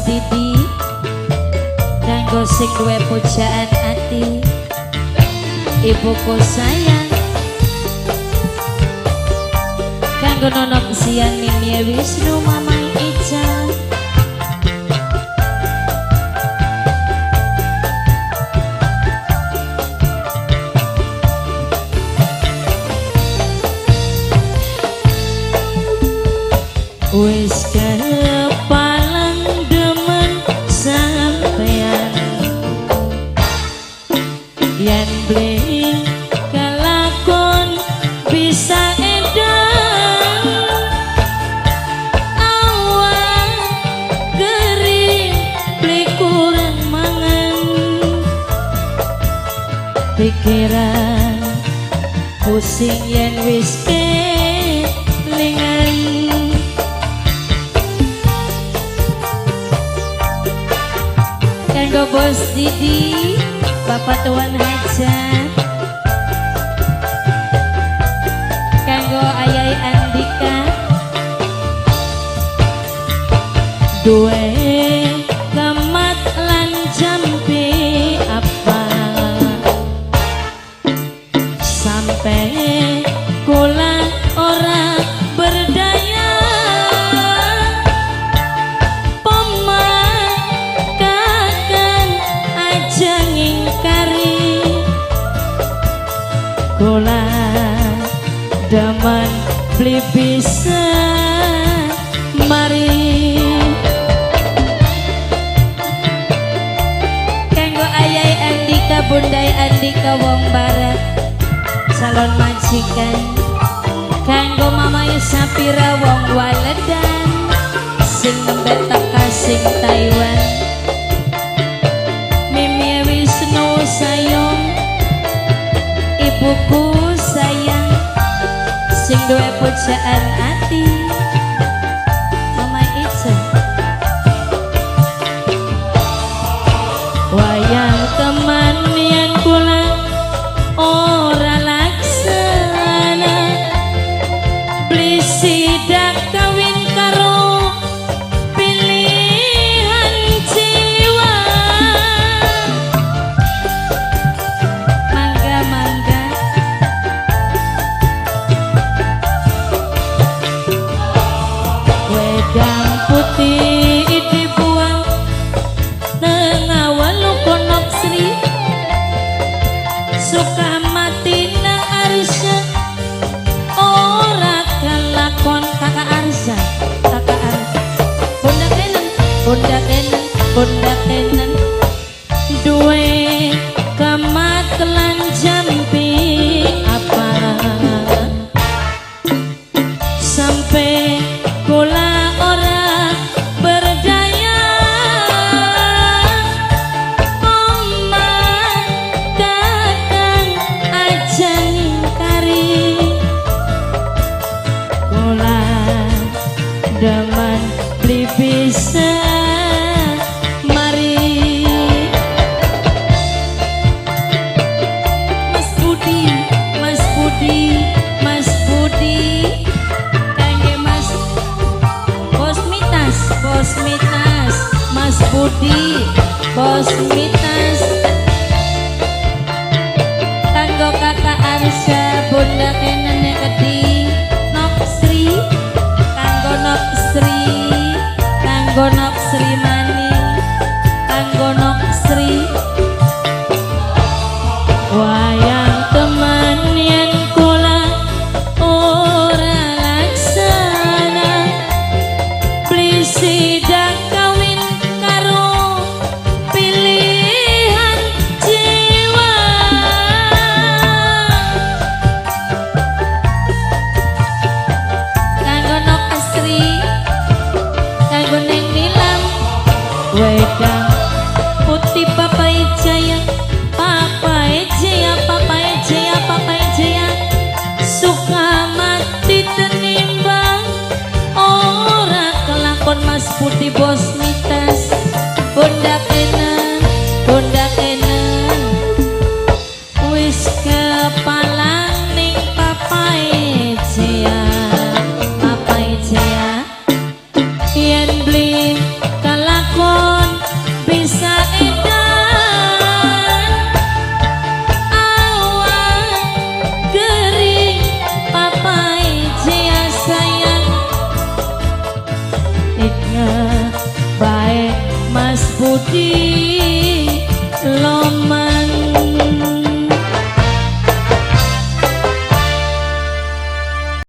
Didi kanggo sing duwe pujaan ati ibuku sayang kanggo nonok siang Mimi Wisnu Mamang Ica wis kepalang demen sampeyan yen bling kelakon bisa edan awan gering beli kurang mangan pikiran pusing yen wis kelingan kanggo Bos Didi Bapak Tuan Hajat kanggo Ayai Andika duwe kemat lan jampi apa sampai kula ora berdaya kula daman beli bisa mari kanggo Ayai Andika Bundai Andika wong barat calon majikan kanggo Mamai Sapira wong waledan sing nembe teka sing Taiwan Mimi Wisnu sayang ibuku sayang sing duwe pujaan ati Mama Ica wayang teman yang kula ora laksana beli sidak kawin karo pilihan jiwa mangga-mangga wedang putih dibuang tengah walu konok Sri suka mati na Arsya ora kelakon kakak Arsya bunda kenen duwe kemat lan jampi apa sampai kula ora berdaya omah kakang aja ngingkari kula daman beli bisa mari Mas Budi kangge Mas Bos Mitas Mas Budi Bos Mitas kanggo kakak Arsya bunda kenen gede Nok Sri kanggo Nok Sri maning kanggo Nok Sri wayang teman yen kula ora laksana beli sidak kawin karo pilihan jiwa kanggo Nok Sri kanggo Neng Nilam budi